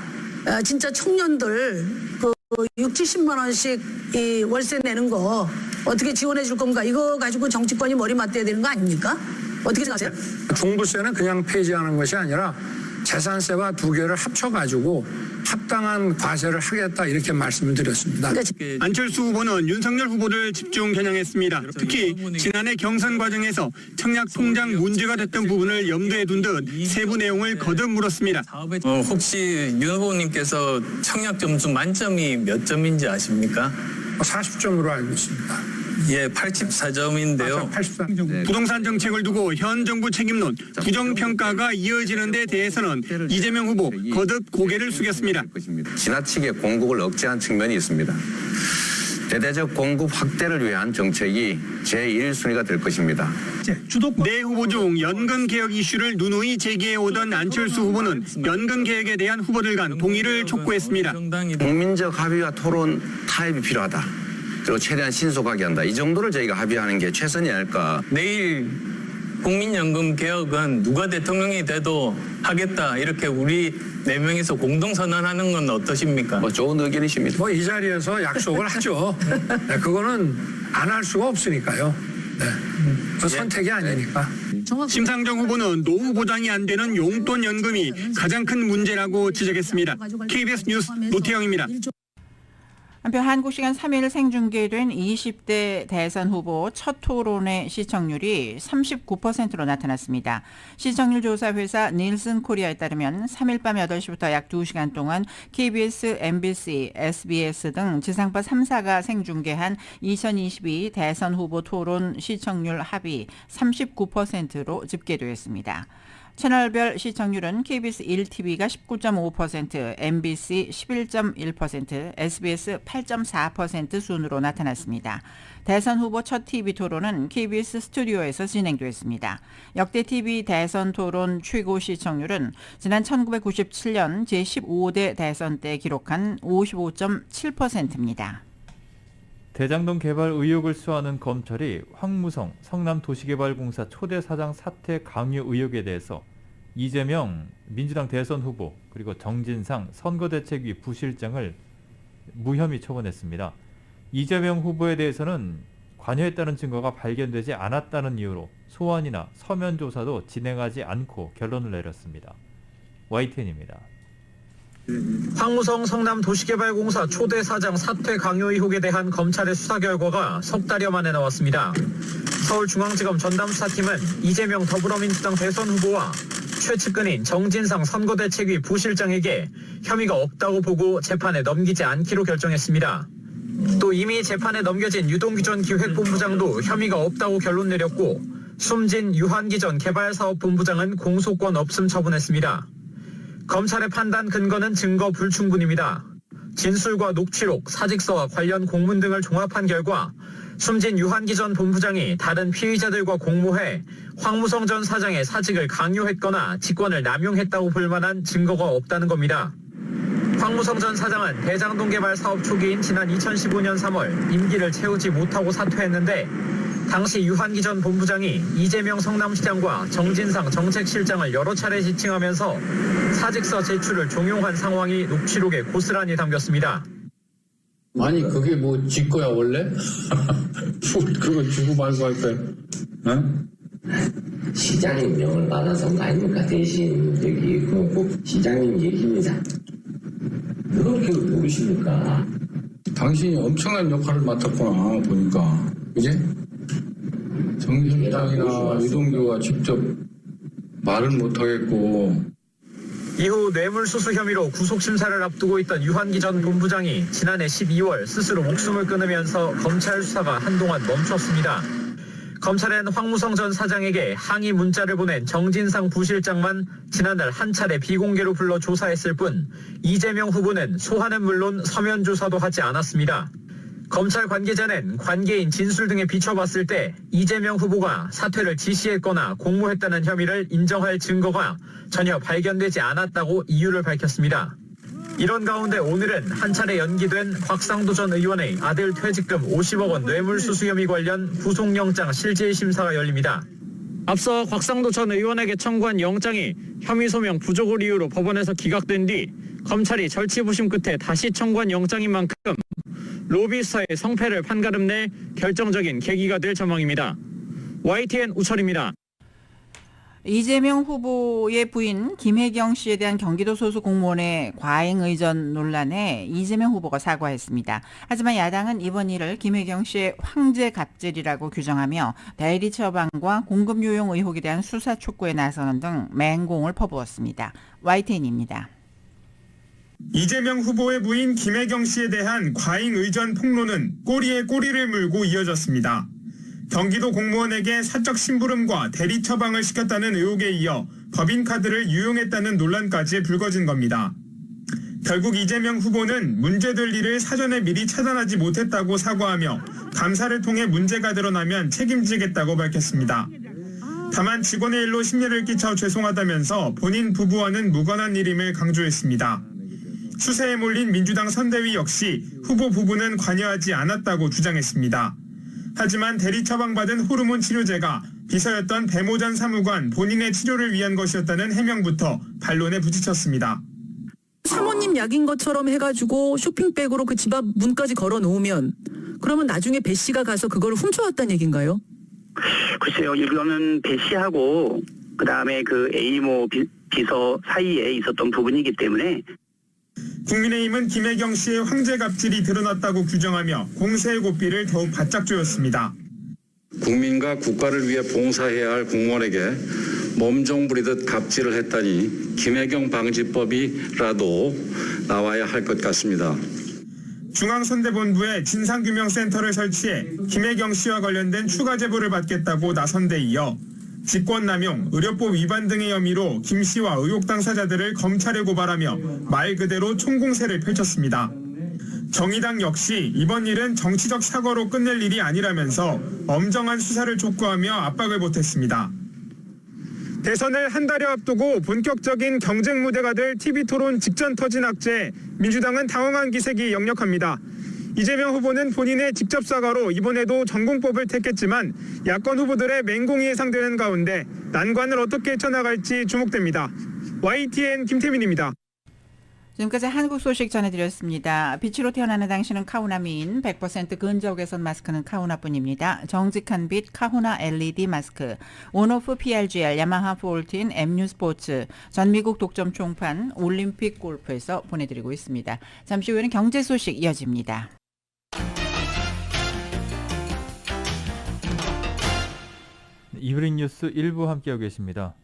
[SPEAKER 13] 진짜 청년들 그 60-70만 원씩 이 월세 내는 거 어떻게 지원해 줄 건가? 이거 가지고 정치권이 머리 맞대야 되는 거 아닙니까? 어떻게 생각하세요?
[SPEAKER 8] 종부세는 그냥 폐지하는 것이 아니라 재산세와 두 개를 합쳐가지고 합당한 과세를 하겠다 이렇게 말씀을 드렸습니다.
[SPEAKER 15] 안철수 후보는 윤석열 후보를 집중 겨냥했습니다. 특히 지난해 경선 과정에서 청약 통장 문제가 됐던 부분을 염두에 둔 듯 세부 내용을 거듭 물었습니다.
[SPEAKER 14] 혹시 윤 후보님께서 청약 점수 만점이 몇 점인지 아십니까?
[SPEAKER 8] 40점으로 알고 있습니다.
[SPEAKER 14] 예, 84점인데요.
[SPEAKER 15] 부동산 정책을 두고 현 정부 책임론, 부정평가가 이어지는 데 대해서는 이재명 후보 거듭 고개를 숙였습니다.
[SPEAKER 12] 지나치게 공급을 억제한 측면이 있습니다. 대대적 공급 확대를 위한 정책이 제1순위가 될 것입니다.
[SPEAKER 15] 네 후보 중 연금 개혁 이슈를 누누이 제기해오던 안철수 후보는 연금 개혁에 대한 후보들 간 동의를 촉구했습니다.
[SPEAKER 12] 국민적 합의와 토론 타협이 필요하다. 그리고 최대한 신속하게 한다. 이 정도를 저희가 합의하는 게 최선이 아닐까.
[SPEAKER 14] 내일 국민연금 개혁은 누가 대통령이 돼도 하겠다. 이렇게 우리 4명이서 공동선언하는 건 어떠십니까?
[SPEAKER 12] 좋은 의견이십니다.
[SPEAKER 8] 이 자리에서 약속을 하죠. 네, 그거는 안 할 수가 없으니까요. 네. 그 선택이 아니니까.
[SPEAKER 15] 심상정 후보는 노후 보장이 안 되는 용돈 연금이 가장 큰 문제라고 지적했습니다. KBS 뉴스 노태영입니다.
[SPEAKER 3] 한편 한국 시간 3일 생중계된 20대 대선 후보 첫 토론의 시청률이 39%로 나타났습니다. 시청률 조사 회사 닐슨 코리아에 따르면 3일 밤 8시부터 약 2시간 동안 KBS, MBC, SBS 등 지상파 3사가 생중계한 2022 대선 후보 토론 시청률 합이 39%로 집계되었습니다. 채널별 시청률은 KBS 1TV가 19.5%, MBC 11.1%, SBS 8.4% 순으로 나타났습니다. 대선 후보 첫 TV 토론은 KBS 스튜디오에서 진행됐습니다. 역대 TV 대선 토론 최고 시청률은 지난 1997년 제15대 대선 때 기록한 55.7%입니다.
[SPEAKER 2] 대장동 개발 의혹을 수사하는 검찰이 황무성 성남도시개발공사 초대 사장 사퇴 강요 의혹에 대해서 이재명 민주당 대선 후보 그리고 정진상 선거대책위 부실장을 무혐의 처분했습니다. 이재명 후보에 대해서는 관여했다는 증거가 발견되지 않았다는 이유로 소환이나 서면 조사도 진행하지 않고 결론을 내렸습니다. YTN입니다.
[SPEAKER 17] 황무성 성남도시개발공사 초대 사장 사퇴 강요 의혹에 대한 검찰의 수사 결과가 석 달여 만에 나왔습니다. 서울중앙지검 전담수사팀은 이재명 더불어민주당 대선 후보와 최측근인 정진상 선거대책위 부실장에게 혐의가 없다고 보고 재판에 넘기지 않기로 결정했습니다. 또 이미 재판에 넘겨진 유동규 전 기획본부장도 혐의가 없다고 결론 내렸고 숨진 유한기 전 개발사업본부장은 공소권 없음 처분했습니다. 검찰의 판단 근거는 증거 불충분입니다. 진술과 녹취록, 사직서와 관련 공문 등을 종합한 결과 숨진 유한기 전 본부장이 다른 피의자들과 공모해 황무성 전 사장의 사직을 강요했거나 직권을 남용했다고 볼 만한 증거가 없다는 겁니다. 황무성 전 사장은 대장동 개발 사업 초기인 지난 2015년 3월 임기를 채우지 못하고 사퇴했는데 당시 유한기 전 본부장이 이재명 성남시장과 정진상 정책실장을 여러 차례 지칭하면서 사직서 제출을 종용한 상황이 녹취록에 고스란히 담겼습니다.
[SPEAKER 18] 아니 그게 뭐 지 거야 원래? 그거 주고 말고 할 거야? 응?
[SPEAKER 19] 시장님 명을 받아서 거 아닙니까? 대신 여기 꼭 시장님 얘기입니다. 그렇게 모르십니까?
[SPEAKER 18] 당신이 엄청난 역할을 맡았구나 보니까 그지? 정실장이나 유동규가 직접 말은 못하겠고
[SPEAKER 17] 이후 뇌물수수 혐의로 구속심사를 앞두고 있던 유한기 전 본부장이 지난해 12월 스스로 목숨을 끊으면서 검찰 수사가 한동안 멈췄습니다. 검찰은 황무성 전 사장에게 항의 문자를 보낸 정진상 부실장만 지난달 한 차례 비공개로 불러 조사했을 뿐 이재명 후보는 소환은 물론 서면 조사도 하지 않았습니다. 검찰 관계자는 관계인 진술 등에 비춰봤을 때 이재명 후보가 사퇴를 지시했거나 공모했다는 혐의를 인정할 증거가 전혀 발견되지 않았다고 이유를 밝혔습니다. 이런 가운데 오늘은 한 차례 연기된 곽상도 전 의원의 아들 퇴직금 50억 원 뇌물수수 혐의 관련 구속영장 실질 심사가 열립니다. 앞서 곽상도 전 의원에게 청구한 영장이 혐의 소명 부족을 이유로 법원에서 기각된 뒤 검찰이 절치부심 끝에 다시 청구한 영장인 만큼 로비 수사의 성패를 판가름내 결정적인 계기가 될 전망입니다. YTN 우철입니다.
[SPEAKER 3] 이재명 후보의 부인 김혜경 씨에 대한 경기도 소속 공무원의 과잉 의전 논란에 이재명 후보가 사과했습니다. 하지만 야당은 이번 일을 김혜경 씨의 황제 갑질이라고 규정하며 대리 처방과 공급 요용 의혹에 대한 수사 촉구에 나서는 등 맹공을 퍼부었습니다. YTN입니다.
[SPEAKER 16] 이재명 후보의 부인 김혜경 씨에 대한 과잉 의전 폭로는 꼬리에 꼬리를 물고 이어졌습니다. 경기도 공무원에게 사적 심부름과 대리 처방을 시켰다는 의혹에 이어 법인카드를 유용했다는 논란까지 불거진 겁니다. 결국 이재명 후보는 문제될 일을 사전에 미리 차단하지 못했다고 사과하며 감사를 통해 문제가 드러나면 책임지겠다고 밝혔습니다. 다만 직원의 일로 심려를 끼쳐 죄송하다면서 본인 부부와는 무관한 일임을 강조했습니다. 수세에 몰린 민주당 선대위 역시 후보 부부는 관여하지 않았다고 주장했습니다. 하지만 대리 처방받은 호르몬 치료제가 비서였던 배모 전 사무관 본인의 치료를 위한 것이었다는 해명부터 반론에 부딪혔습니다.
[SPEAKER 20] 사모님 약인 것처럼 해가지고 쇼핑백으로 그 집 앞 문까지 걸어 놓으면 그러면 나중에 배 씨가 가서 그걸 훔쳐왔다는 얘기인가요?
[SPEAKER 21] 글쎄요. 이거는 배 씨하고 그다음에 그 A모 비서 사이에 있었던 부분이기 때문에
[SPEAKER 16] 국민의힘은 김혜경 씨의 황제 갑질이 드러났다고 규정하며 공세의 고삐를 더욱 바짝 조였습니다.
[SPEAKER 22] 국민과 국가를 위해 봉사해야 할 공무원에게 몸종 부리듯 갑질을 했다니 김혜경 방지법이라도 나와야 할 것 같습니다.
[SPEAKER 16] 중앙선대본부에 진상규명센터를 설치해 김혜경 씨와 관련된 추가 제보를 받겠다고 나선 데 이어 직권남용, 의료법 위반 등의 혐의로 김 씨와 의혹 당사자들을 검찰에 고발하며 말 그대로 총공세를 펼쳤습니다. 정의당 역시 이번 일은 정치적 사과로 끝낼 일이 아니라면서 엄정한 수사를 촉구하며 압박을 보탰습니다. 대선을 한 달여 앞두고 본격적인 경쟁 무대가 될 TV토론 직전 터진 악재에 민주당은 당황한 기색이 역력합니다. 이재명 후보는 본인의 직접 사과로 이번에도 전공법을 택했지만 야권 후보들의 맹공이 예상되는 가운데 난관을 어떻게 쳐나갈지 주목됩니다. YTN 김태민입니다.
[SPEAKER 3] 지금까지 한국 소식 전해드렸습니다. 빛으로 태어나는 당신은 카우나 미인, 100% 근적외선 마스크는 카우나뿐입니다. 정직한 빛 카우나 LED 마스크, 온오프 PRGL, 야마하 폴틴, MU 스포츠, 전미국 독점 총판, 올림픽 골프에서 보내드리고 있습니다. 잠시 후에는 경제 소식 이어집니다.
[SPEAKER 2] 이브닝 뉴스 1부 함께하고 계십니다.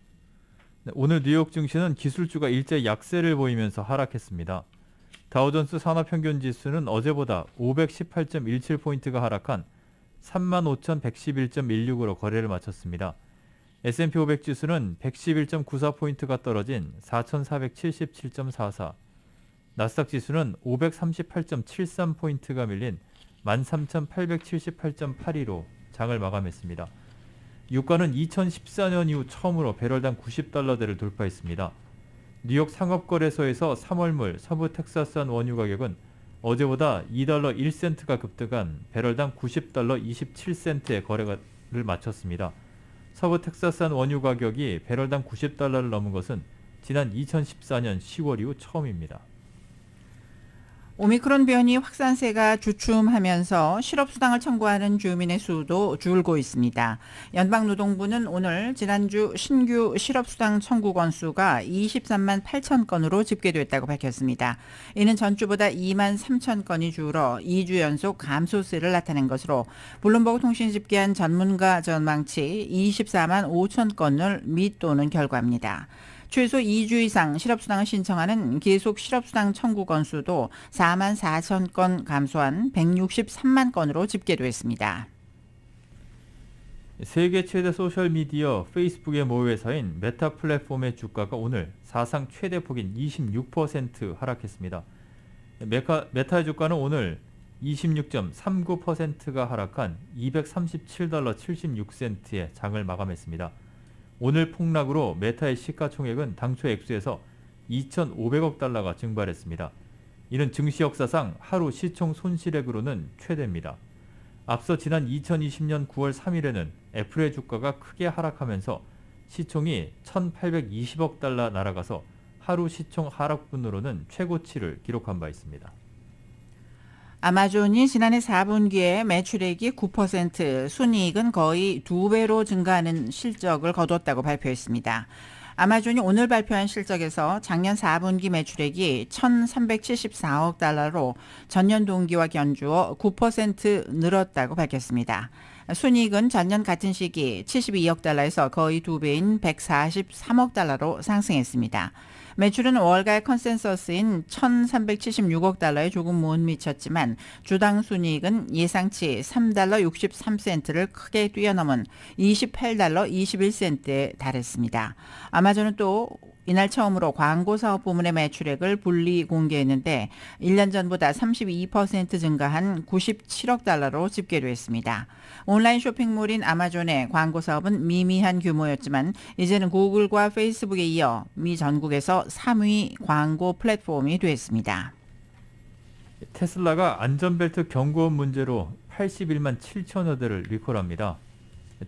[SPEAKER 2] 오늘 뉴욕 증시는 기술주가 일제 약세를 보이면서 하락했습니다. 다우존스 산업평균지수는 어제보다 518.17포인트가 하락한 35,111.16으로 거래를 마쳤습니다. S&P 500 지수는 111.94포인트가 떨어진 4,477.44, 나스닥 지수는 538.73포인트가 밀린 13,878.82로 장을 마감했습니다. 유가는 2014년 이후 처음으로 배럴당 90달러대를 돌파했습니다. 뉴욕 상업거래소에서 3월물 서부 텍사스산 원유 가격은 어제보다 2달러 1센트가 급등한 배럴당 90달러 27센트의 거래를 마쳤습니다. 서부 텍사스산 원유 가격이 배럴당 90달러를 넘은 것은 지난 2014년 10월 이후 처음입니다.
[SPEAKER 3] 오미크론 변이 확산세가 주춤하면서 실업수당을 청구하는 주민의 수도 줄고 있습니다. 연방노동부는 오늘 지난주 신규 실업수당 청구 건수가 23만 8천 건으로 집계됐다고 밝혔습니다. 이는 전주보다 2만 3천 건이 줄어 2주 연속 감소세를 나타낸 것으로 블룸버그 통신이 집계한 전문가 전망치 24만 5천 건을 밑도는 결과입니다. 최소 2주 이상 실업수당을 신청하는 계속 실업수당 청구 건수도 4만 4천 건 감소한 163만 건으로 집계됐습니다.
[SPEAKER 2] 세계 최대 소셜미디어 페이스북의 모회사인 메타 플랫폼의 주가가 오늘 사상 최대폭인 26% 하락했습니다. 메타의 주가는 오늘 26.39%가 하락한 237달러 76센트에 장을 마감했습니다. 오늘 폭락으로 메타의 시가총액은 당초 액수에서 2,500억 달러가 증발했습니다. 이는 증시 역사상 하루 시총 손실액으로는 최대입니다. 앞서 지난 2020년 9월 3일에는 애플의 주가가 크게 하락하면서 시총이 1,820억 달러 날아가서 하루 시총 하락분으로는 최고치를 기록한 바 있습니다.
[SPEAKER 3] 아마존이 지난해 4분기에 매출액이 9%, 순이익은 거의 2배로 증가하는 실적을 거뒀다고 발표했습니다. 아마존이 오늘 발표한 실적에서 작년 4분기 매출액이 1,374억 달러로 전년 동기와 견주어 9% 늘었다고 밝혔습니다. 순이익은 전년 같은 시기 72억 달러에서 거의 2배인 143억 달러로 상승했습니다. 매출은 월가의 컨센서스인 1,376억 달러에 조금 못 미쳤지만 주당 순이익은 예상치 3달러 63센트를 크게 뛰어넘은 28달러 21센트에 달했습니다. 아마존은 또 이날 처음으로 광고 사업 부문의 매출액을 분리 공개했는데 1년 전보다 32% 증가한 97억 달러로 집계됐습니다. 온라인 쇼핑몰인 아마존의 광고 사업은 미미한 규모였지만 이제는 구글과 페이스북에 이어 미 전국에서 3위 광고 플랫폼이 됐습니다.
[SPEAKER 2] 테슬라가 안전벨트 경고음 문제로 81만 7천여 대를 리콜합니다.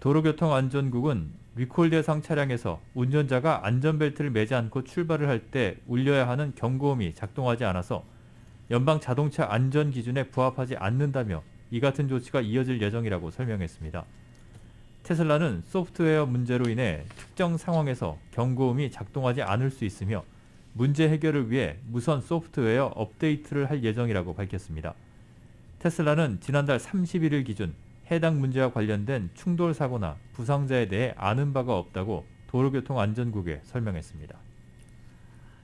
[SPEAKER 2] 도로교통안전국은 리콜 대상 차량에서 운전자가 안전벨트를 매지 않고 출발을 할 때 울려야 하는 경고음이 작동하지 않아서 연방 자동차 안전 기준에 부합하지 않는다며 이 같은 조치가 이어질 예정이라고 설명했습니다. 테슬라는 소프트웨어 문제로 인해 특정 상황에서 경고음이 작동하지 않을 수 있으며 문제 해결을 위해 무선 소프트웨어 업데이트를 할 예정이라고 밝혔습니다. 테슬라는 지난달 31일 기준 해당 문제와 관련된 충돌 사고나 부상자에 대해 아는 바가 없다고 도로교통안전국에 설명했습니다.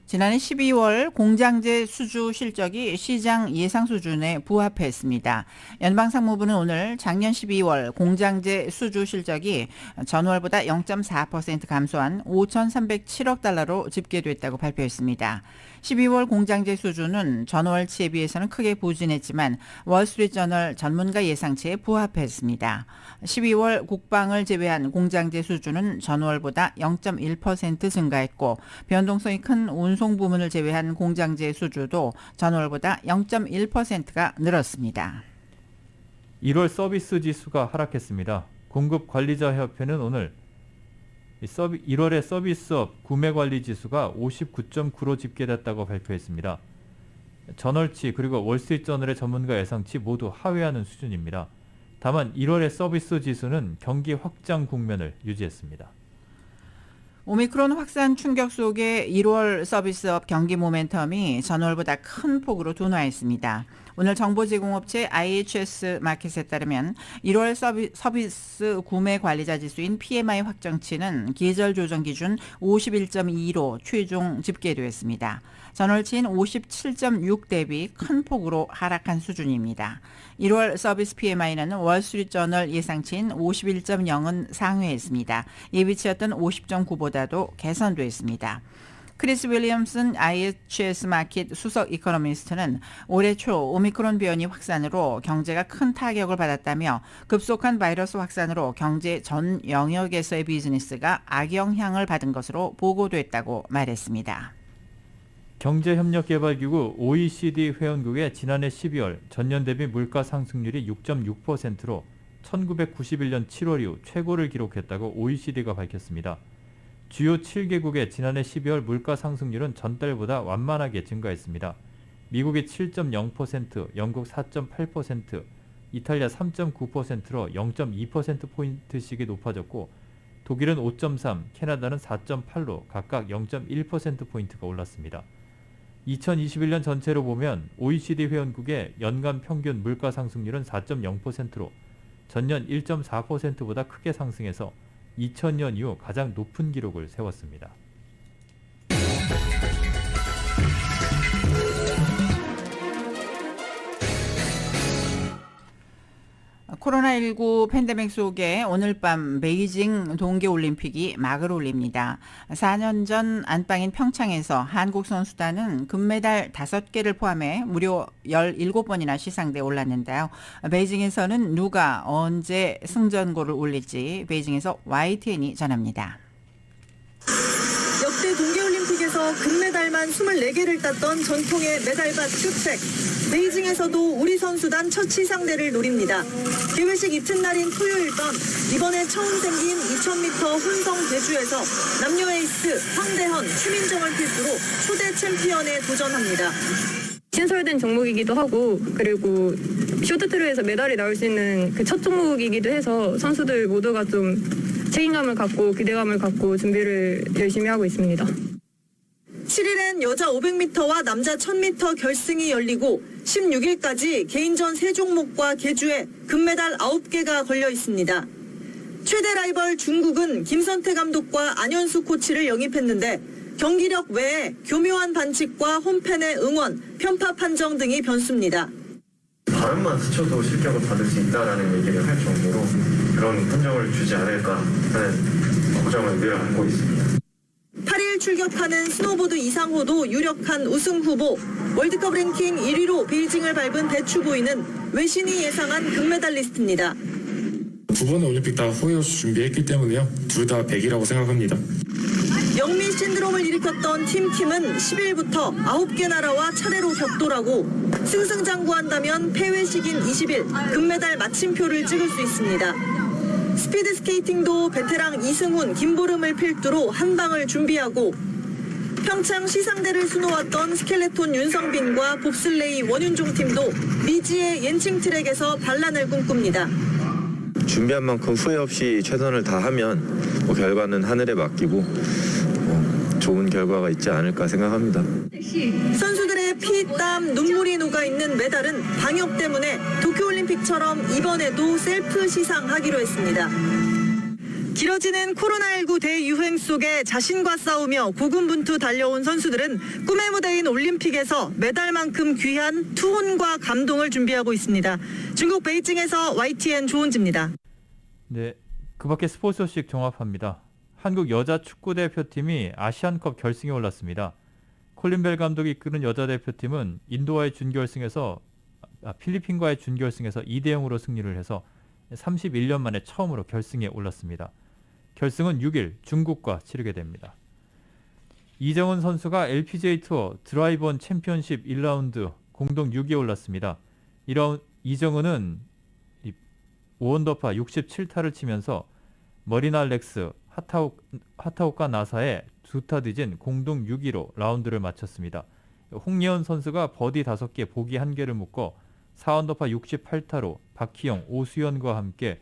[SPEAKER 3] 지난해 12월 공장제 수주 실적이 시장 예상 수준에 부합했습니다. 연방상무부는 오늘 작년 12월 공장제 수주 실적이 전월보다 0.4% 감소한 5,307억 달러로 집계됐다고 발표했습니다. 12월 공장제 수주는 전월치에 비해서는 크게 부진했지만 월스트리트저널 전문가 예상치에 부합했습니다. 12월 국방을 제외한 공장제 수주는 전월보다 0.1% 증가했고 변동성이 큰 운송 부문을 제외한 공장제 수주도 전월보다 0.1%가 늘었습니다.
[SPEAKER 2] 1월 서비스 지수가 하락했습니다. 공급관리자협회는 오늘 1월의 서비스업 구매관리지수가 59.9로 집계됐다고 발표했습니다. 전월치 그리고 월스트리트저널의 전문가 예상치 모두 하회하는 수준입니다. 다만 1월의 서비스 지수는 경기 확장 국면을 유지했습니다.
[SPEAKER 3] 오미크론 확산 충격 속에 1월 서비스업 경기 모멘텀이 전월보다 큰 폭으로 둔화했습니다. 오늘 정보 제공업체 IHS 마켓에 따르면 1월 서비스 구매 관리자 지수인 PMI 확정치는 계절 조정 기준 51.2로 최종 집계되었습니다. 전월치인 57.6 대비 큰 폭으로 하락한 수준입니다. 1월 서비스 PMI는 월스트리트저널 예상치인 51.0은 상회했습니다. 예비치였던 50.9보다도 개선됐습니다. 크리스 윌리엄슨 IHS 마켓 수석 이코노미스트는 올해 초 오미크론 변이 확산으로 경제가 큰 타격을 받았다며 급속한 바이러스 확산으로 경제 전 영역에서의 비즈니스가 악영향을 받은 것으로 보고됐다고 말했습니다.
[SPEAKER 2] 경제협력개발기구 OECD 회원국의 지난해 12월 전년 대비 물가 상승률이 6.6%로 1991년 7월 이후 최고를 기록했다고 OECD가 밝혔습니다. 주요 7개국의 지난해 12월 물가 상승률은 전달보다 완만하게 증가했습니다. 미국이 7.0%, 영국 4.8%, 이탈리아 3.9%로 0.2%포인트씩이 높아졌고 독일은 5.3, 캐나다는 4.8로 각각 0.1%포인트가 올랐습니다. 2021년 전체로 보면 OECD 회원국의 연간 평균 물가 상승률은 4.0%로 전년 1.4%보다 크게 상승해서 2000년 이후 가장 높은 기록을 세웠습니다.
[SPEAKER 3] 코로나19 팬데믹 속에 오늘 밤 베이징 동계올림픽이 막을 올립니다. 4년 전 안방인 평창에서 한국 선수단은 금메달 5개를 포함해 무려 17번이나 시상대에 올랐는데요. 베이징에서는 누가 언제 승전고를 올릴지 베이징에서 YTN이 전합니다.
[SPEAKER 6] 역대 동계올림픽에서 금메달만 24개를 땄던 전통의 메달밭 슈트랙. 베이징에서도 우리 선수단 첫 시상대를 노립니다. 개회식 이튿날인 토요일 밤 이번에 처음 생긴 2000m 혼성 대주에서 남녀 에이스 황대헌, 최민정을 필두로 초대 챔피언에 도전합니다.
[SPEAKER 1] 신설된 종목이기도 하고 그리고 쇼트트랙에서 메달이 나올 수 있는 그 첫 종목이기도 해서 선수들 모두가 좀 책임감을 갖고 기대감을 갖고 준비를 열심히 하고 있습니다.
[SPEAKER 5] 7일엔 여자 500m와 남자 1000m 결승이 열리고 16일까지 개인전 3종목과 계주에 금메달 9개가 걸려 있습니다. 최대 라이벌 중국은 김선태 감독과 안현수 코치를 영입했는데 경기력 외에 교묘한 반칙과 홈팬의 응원, 편파 판정 등이 변수입니다.
[SPEAKER 23] 발음만 스쳐도 실격을 받을 수 있다라는 얘기를 할 정도로 그런 판정을 주지 않을까 하는 걱정을 늘 안고 있습니다.
[SPEAKER 5] 8일 출격하는 스노보드 이상호도 유력한 우승 후보, 월드컵 랭킹 1위로 베이징을 밟은 대추보이는 외신이 예상한 금메달리스트입니다.
[SPEAKER 24] 두 번의 올림픽 다 후회없이 준비했기 때문에요. 둘 다 100이라고 생각합니다.
[SPEAKER 5] 영미 신드롬을 일으켰던 팀킴은 10일부터 9개 나라와 차례로 격돌하고 승승장구한다면 폐회식인 20일 금메달 마침표를 찍을 수 있습니다. 스피드 스케이팅도 베테랑 이승훈, 김보름을 필두로 한 방을 준비하고 평창 시상대를 수놓았던 스켈레톤 윤성빈과 봅슬레이 원윤종 팀도 미지의 옌칭 트랙에서 반란을 꿈꿉니다.
[SPEAKER 23] 준비한 만큼 후회 없이 최선을 다하면 결과는 하늘에 맡기고 좋은 결과가 있지 않을까 생각합니다.
[SPEAKER 5] 선수들의 피, 땀, 눈물이 녹아있는 메달은 방역 때문에 도쿄올림픽처럼 이번에도 셀프 시상하기로 했습니다. 길어지는 코로나19 대유행 속에 자신과 싸우며 고군분투 달려온 선수들은 꿈의 무대인 올림픽에서 메달만큼 귀한 투혼과 감동을 준비하고 있습니다. 중국 베이징에서 YTN 조은지입니다.
[SPEAKER 2] 네, 그 밖에 스포츠 소식 종합합니다. 한국 여자 축구대표팀이 아시안컵 결승에 올랐습니다. 콜린 벨 감독이 이끄는 여자 대표팀은 인도와의 준결승에서 필리핀과의 준결승에서 2대0으로 승리를 해서 31년 만에 처음으로 결승에 올랐습니다. 결승은 6일 중국과 치르게 됩니다. 이정은 선수가 LPGA 투어 드라이브온 챔피언십 1라운드 공동 6위에 올랐습니다. 이정은은 5언더파 67타를 치면서 머리나 렉스, 하타오카 나사의 2타 뒤진 공동 6위로 라운드를 마쳤습니다. 홍예원 선수가 버디 5개, 보기 1개를 묶어 4언더파 68타로 박희영, 오수연과 함께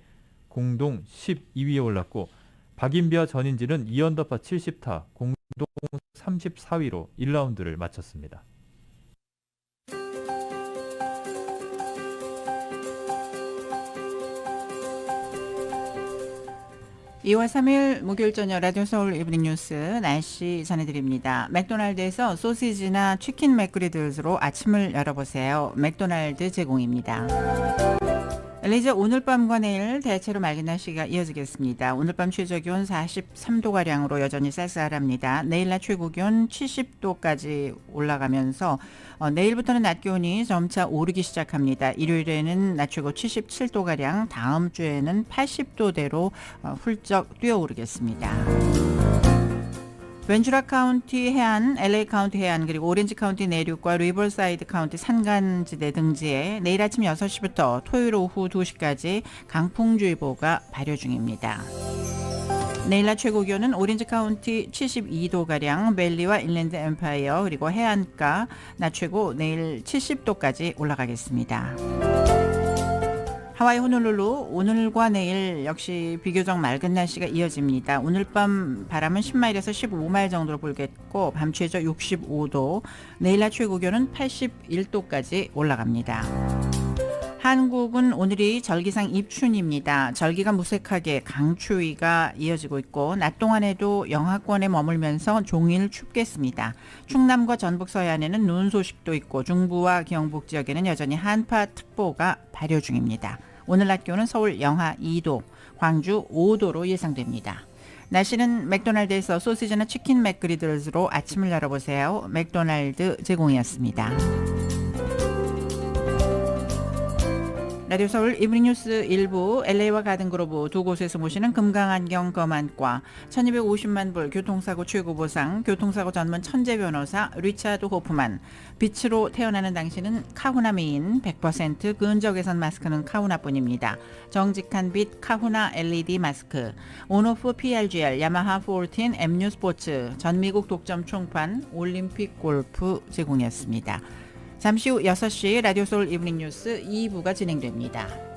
[SPEAKER 2] 공동 12위에 올랐고 박인비와 전인지는 2언더파 70타, 공동 34위로 1라운드를 마쳤습니다.
[SPEAKER 3] 2월 3일 목요일 저녁 라디오 서울 이브닝 뉴스 날씨 전해드립니다. 맥도날드에서 소시지나 치킨 맥그리들스로 아침을 열어보세요. 맥도날드 제공입니다. LA지역 오늘 밤과 내일 대체로 맑은 날씨가 이어지겠습니다. 오늘 밤 최저기온 43도가량으로 여전히 쌀쌀합니다. 내일 낮 최고기온 70도까지 올라가면서 내일부터는 낮 기온이 점차 오르기 시작합니다. 일요일에는 낮 최고 77도가량, 다음 주에는 80도대로 훌쩍 뛰어오르겠습니다. 벤츄라 카운티 해안, LA 카운티 해안, 그리고 오렌지 카운티 내륙과 리버사이드 카운티 산간지대 등지에 내일 아침 6시부터 토요일 오후 2시까지 강풍주의보가 발효 중입니다. 내일 낮 최고 기온은 오렌지 카운티 72도가량, 벨리와 인랜드 엠파이어, 그리고 해안가 낮 최고 내일 70도까지 올라가겠습니다. 하와이 호놀룰루 오늘과 내일 역시 비교적 맑은 날씨가 이어집니다. 오늘 밤 바람은 10마일에서 15마일 정도로 불겠고 밤 최저 65도, 내일 낮 최고 기온은 81도까지 올라갑니다. 한국은 오늘이 절기상 입춘입니다. 절기가 무색하게 강추위가 이어지고 있고 낮 동안에도 영하권에 머물면서 종일 춥겠습니다. 충남과 전북 서해안에는 눈 소식도 있고 중부와 경북 지역에는 여전히 한파특보가 발효 중입니다. 오늘 낮 기온은 서울 영하 2도, 광주 5도로 예상됩니다. 날씨는 맥도날드에서 소시지나 치킨 맥그리들스로 아침을 열어보세요. 맥도날드 제공이었습니다. 라디오 서울 이브닝 뉴스 1부, LA와 가든그로브 두 곳에서 모시는 금강안경 검안과 1250만 불 교통사고 최고보상, 교통사고 전문 천재 변호사 리차드 호프만, 빛으로 태어나는 당신은 카후나 미인, 100% 근적외선 마스크는 카후나뿐입니다. 정직한 빛 카후나 LED 마스크, 온오프 PRGL, 야마하 14, MU 스포츠, 전미국 독점 총판, 올림픽 골프 제공이었습니다. 잠시 후 6시 라디오 소울 이브닝 뉴스 2부가 진행됩니다.